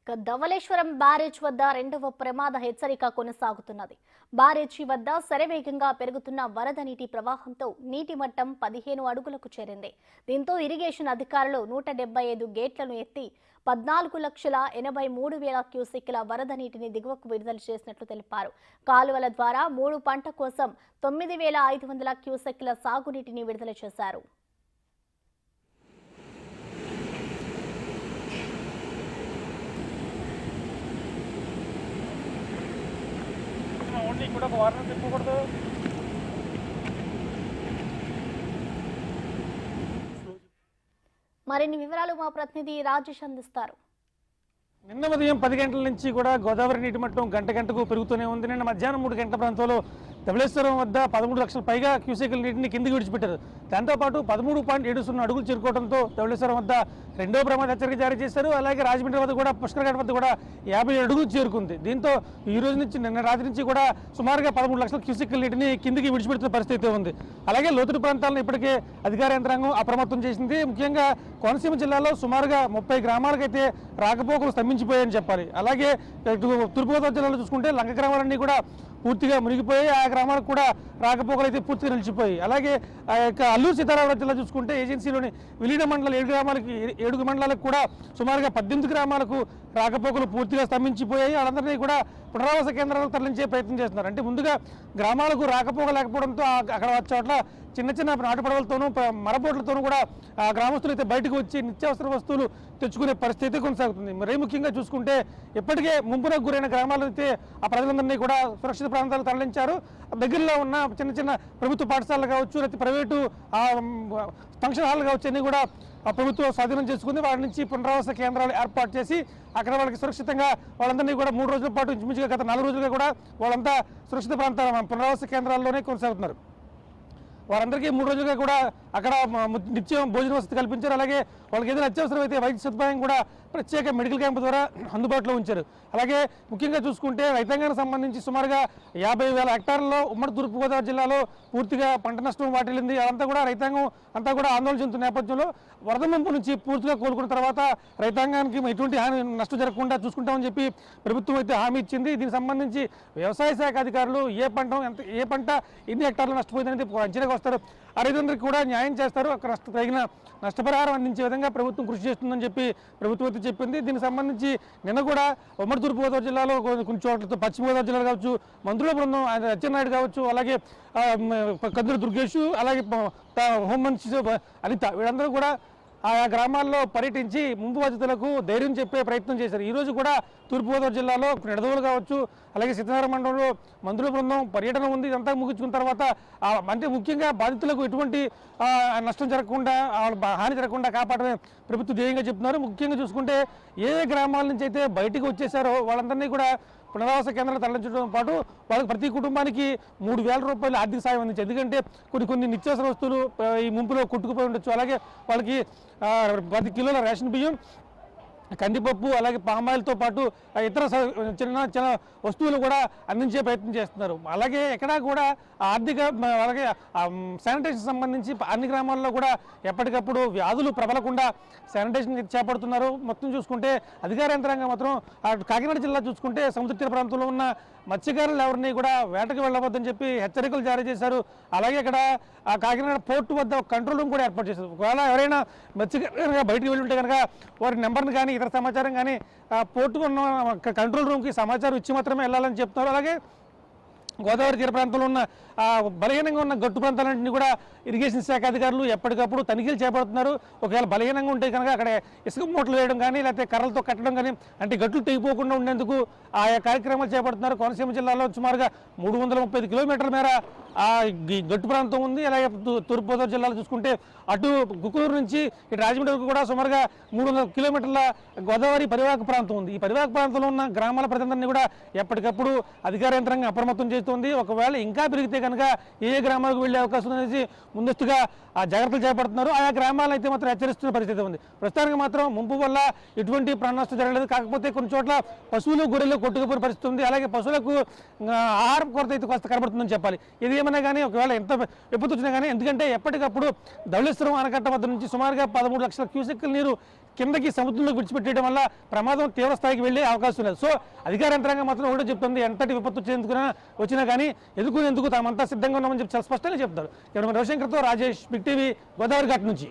Dhavaleswaram barrage వద్ద రెండవ ప్రమాద హెచ్చరిక కొనసాగుతున్నది. బ్యారేజీ వద్ద శరవేగంగా పెరుగుతున్న వరద నీటి ప్రవాహంతో నీటి మట్టం 15 అడుగులకు చేరింది. దీంతో ఇరిగేషన్ అధికారులు 175 గేట్లను ఎత్తి 14,83,000 క్యూసెక్కుల వరద నీటిని దిగువకు విడుదల చేసినట్లు తెలిపారు. కాలువల ద్వారా 3 పంట కోసం 9,500 క్యూసెక్కుల సాగునీటిని విడుదల చేశారు. మరిన్ని వివరాలు మా ప్రతినిధి రాజేష్ అందిస్తారు. నిన్న ఉదయం 10 గంటల నుంచి కూడా గోదావరి నీటి మట్టం గంట గంటకు పెరుగుతూనే ఉంది. నిన్న మధ్యాహ్నం 3 గంటల ప్రాంతంలో ధవళేశ్వరం వద్ద 13 లక్షల పైగా క్యూసెక్కుల నీటిని కిందికి విడిచిపెట్టారు. దాంతోపాటు 13.70 అడుగులు చేరుకోవడంతో ధవళేశ్వరం వద్ద రెండో ప్రమాద హెచ్చరిక జారీ చేశారు. అలాగే రాజమండ్రి వద్ద కూడా పుష్కరఘాట్ వద్ద కూడా 50 అడుగులు చేరుకుంది. దీంతో ఈ రోజు నుంచి నిన్న రాత్రి నుంచి కూడా సుమారుగా 13 లక్షల క్యూసెక్కుల నీటిని కిందికి విడిచిపెడుతున్న పరిస్థితి ఉంది. అలాగే లోతట్టు ప్రాంతాలను ఇప్పటికే అధికార యంత్రాంగం అప్రమత్తం చేసింది. ముఖ్యంగా కోనసీమ జిల్లాలో సుమారుగా 30 గ్రామాలకైతే రాకపోకలు స్తంభించిపోయాయని చెప్పాలి. అలాగే తూర్పుగోదావరి జిల్లాలో చూసుకుంటే లంక గ్రామాలన్నీ కూడా పూర్తిగా మునిగిపోయి ఆ గ్రామాలకు కూడా రాకపోకలు అయితే పూర్తిగా నిలిచిపోయి. అలాగే అల్లూరు సీతారామరాజు జిల్లా చూసుకుంటే ఏజెన్సీలోని విలీన మండలాలు 7 మండలాలకు కూడా సుమారుగా 18 గ్రామాలకు రాకపోకలు పూర్తిగా స్తంభించిపోయాయి. వాళ్ళందరినీ కూడా పునరావాస కేంద్రాలకు తరలించే ప్రయత్నం చేస్తున్నారు. అంటే ముందుగా గ్రామాలకు రాకపోక లేకపోవడంతో అక్కడ చోట్ల చిన్న చిన్న నాటు పడవలతోనూ మరబోట్లతోనూ కూడా గ్రామస్తులు అయితే బయటకు వచ్చి నిత్యావసర వస్తువులు తెచ్చుకునే పరిస్థితి కొనసాగుతుంది. మరీ ముఖ్యంగా చూసుకుంటే ఇప్పటికే ముంపునకు గురైన గ్రామాలు అయితే ఆ ప్రజలందరినీ కూడా సురక్షిత ప్రాంతాలకు తరలించారు. దగ్గరలో ఉన్న చిన్న చిన్న ప్రభుత్వ పాఠశాలలు కావచ్చు, లేకపోతే ప్రైవేటు ఫంక్షన్ హాల్ కావచ్చు అన్నీ కూడా ప్రభుత్వం స్వాధీనం చేసుకుంది. వాటి నుంచి పునరావాస కేంద్రాలు ఏర్పాటు చేసి అక్కడ వాళ్ళకి సురక్షితంగా వాళ్ళందరినీ కూడా 3 రోజుల పాటు ఇంచుమించుగా గత 4 రోజులుగా కూడా వాళ్ళంతా సురక్షిత ప్రాంతాల పునరావాస కేంద్రాల్లోనే కొనసాగుతున్నారు. వారందరికీ 3 రోజులుగా కూడా అక్కడ నిత్యం భోజన వసతి కల్పించారు. అలాగే వాళ్ళకి ఏదైనా అత్యవసరం అయితే వైద్య సదుపాయం కూడా ప్రత్యేక మెడికల్ క్యాంపు ద్వారా అందుబాటులో ఉంచారు. అలాగే ముఖ్యంగా చూసుకుంటే రైతాంగానికి సంబంధించి సుమారుగా 50,000 హెక్టార్లలో ఉమ్మడి తూర్పుగోదావరి జిల్లాలో పూర్తిగా పంట నష్టం వాటిల్లింది. అదంతా కూడా రైతాంగం అంతా కూడా ఆందోళన చెందుతున్న నేపథ్యంలో వరద ముంపు నుంచి పూర్తిగా కోలుకున్న తర్వాత రైతాంగానికి ఎటువంటి నష్టం జరగకుండా చూసుకుంటామని చెప్పి ప్రభుత్వం అయితే హామీ ఇచ్చింది. దీనికి సంబంధించి వ్యవసాయ శాఖ అధికారులు ఏ పంట ఎన్ని హెక్టార్లు నష్టపోయిందనేది అంచనాకు వస్తారు. ఆ రైతులందరికీ కూడా న్యాయం చేస్తారు. అక్కడ తగిన నష్టపరిహారం అందించే విధంగా ప్రభుత్వం కృషి చేస్తుందని చెప్పి ప్రభుత్వం అయితే చెప్పింది. దీనికి సంబంధించి నిన్న కూడా ఉమ్మడి తూర్పుగోదావరి జిల్లాలో కొన్ని చోట్లతో పశ్చిమ గోదావరి జిల్లాలో కావచ్చు, మంత్రుల బృందం అచ్చెన్నాయుడు కావచ్చు, అలాగే కందుల దుర్గేష్, అలాగే హోంమంత్రి అనిత వీళ్ళందరూ కూడా ఆయా గ్రామాల్లో పర్యటించి ముంపు బాధితులకు ధైర్యం చెప్పే ప్రయత్నం చేశారు. ఈరోజు కూడా తూర్పుగోదావరి జిల్లాలో నిడదవోలు కావచ్చు, అలాగే సీతారామ మండలంలో మంత్రుల బృందం పర్యటన ఉంది. ఇదంతా ముగించుకున్న తర్వాత అంటే ముఖ్యంగా బాధితులకు ఎటువంటి నష్టం జరగకుండా హాని జరగకుండా కాపాడమే ప్రభుత్వం ధ్యేయంగా చెప్తున్నారు. ముఖ్యంగా చూసుకుంటే ఏ గ్రామాల నుంచి అయితే బయటికి వచ్చేసారో వాళ్ళందరినీ కూడా పునరావాస కేంద్రాలు తరలించడంతో పాటు వాళ్ళకి ప్రతి కుటుంబానికి 3,000 రూపాయలు ఆర్థిక సాయం అందించారు. ఎందుకంటే కొన్ని నిత్యావసర వస్తువులు ఈ ముంపులో కొట్టుకుపోయి ఉండొచ్చు. అలాగే వాళ్ళకి 10 కిలోల రేషన్ బియ్యం, కందిపప్పు, అలాగే పామాయిల్తో పాటు ఇతర చిన్న చిన్న వస్తువులు కూడా అందించే ప్రయత్నం చేస్తున్నారు. అలాగే ఎక్కడా కూడా ఆర్థిక అలాగే శానిటేషన్ సంబంధించి అన్ని గ్రామాల్లో కూడా ఎప్పటికప్పుడు వ్యాధులు ప్రబలకుండా శానిటేషన్ చేపడుతున్నారు. మొత్తం చూసుకుంటే అధికార యంత్రాంగం మాత్రం కాకినాడ జిల్లా చూసుకుంటే సముద్ర తీర ప్రాంతంలో ఉన్న మత్స్యకారులు ఎవరిని కూడా వేటకు వెళ్ళవద్దని చెప్పి హెచ్చరికలు జారీ చేశారు. అలాగే ఇక్కడ కాకినాడ పోర్టు వద్ద కంట్రోల్ రూమ్ కూడా ఏర్పాటు చేశారు. ఒకవేళ ఎవరైనా మత్స్యకారులుగా బయటికి వెళ్ళి ఉంటే కనుక వారి నెంబర్ని కానీ ఇతర సమాచారం కానీ పోర్టు ఉన్న కంట్రోల్ రూమ్కి సమాచారం ఇచ్చి మాత్రమే వెళ్ళాలని చెప్తున్నారు. అలాగే గోదావరి తీర ప్రాంతంలో ఉన్న బలహీనంగా ఉన్న గట్టు ప్రాంతాలన్నింటినీ కూడా ఇరిగేషన్ శాఖ అధికారులు ఎప్పటికప్పుడు తనిఖీలు చేపడుతున్నారు. ఒకవేళ బలహీనంగా ఉంటే కనుక అక్కడ ఇసుక మూటలు వేయడం కానీ, లేకపోతే కర్రలతో కట్టడం కానీ, అంటే గట్లు తెగిపోకుండా ఉండేందుకు ఆయా కార్యక్రమాలు చేపడుతున్నారు. కోనసీమ జిల్లాలో సుమారుగా 335 కిలోమీటర్ల మేర గట్టు ప్రాంతం ఉంది. అలాగే తూర్పుగోదావరి జిల్లాలో చూసుకుంటే అటు గుక్కూరు నుంచి ఇటు రాజమండ్రి వరకు కూడా సుమారుగా 300 కిలోమీటర్ల గోదావరి పరివాహక ప్రాంతం ఉంది. ఈ పరివాహక ప్రాంతంలో ఉన్న గ్రామాల ప్రజలందరినీ కూడా ఎప్పటికప్పుడు అధికార యంత్రాంగం అప్రమత్తం చేస్తుంది. ఒకవేళ ఇంకా పెరిగితే కనుక ఏ గ్రామాలకు వెళ్ళే అవకాశం అనేసి ముందస్తుగా జాగ్రత్తలు చేపడుతున్నారు. ఆయా గ్రామాలను అయితే మాత్రం హెచ్చరిస్తున్న పరిస్థితి ఉంది. ప్రస్తుతానికి మాత్రం ముంపు వల్ల ఎటువంటి ప్రాణ నష్టం జరగలేదు. కాకపోతే కొన్ని చోట్ల పశువులు గొర్రెలు కొట్టుకుపోయిన పరిస్థితి ఉంది. అలాగే పశువులకు ఆహారం కొరత అయితే కాస్త కనబడుతుందని చెప్పాలి. ఇది ఏమైనా కానీ ఒకవేళ ఎంత విపత్తు వచ్చినా కానీ, ఎందుకంటే ఎప్పటికప్పుడు ధవళేశ్వరం ఆనకట్ట వద్ద నుంచి సుమారుగా 13 లక్షల క్యూసెక్కుల నీరు కిందకి సముద్రంలోకి విడిచిపెట్టడం వల్ల ప్రమాదం తీవ్ర స్థాయికి వెళ్ళే అవకాశం లేదు. సో అధికార యంత్రాంగం మాత్రం ఒకటే చెప్తుంది, ఎంతటి విపత్తు వచ్చినా కానీ ఎదుర్కొనేందుకు తామంతా సిద్ధంగా ఉన్నామని చెప్పి చాలా స్పష్టంగా చెప్తారు. ఇక్కడ రవిశంకర్తో రాజేష్, బిగ్ టీవీ, గోదావరి ఘాట్ నుంచి.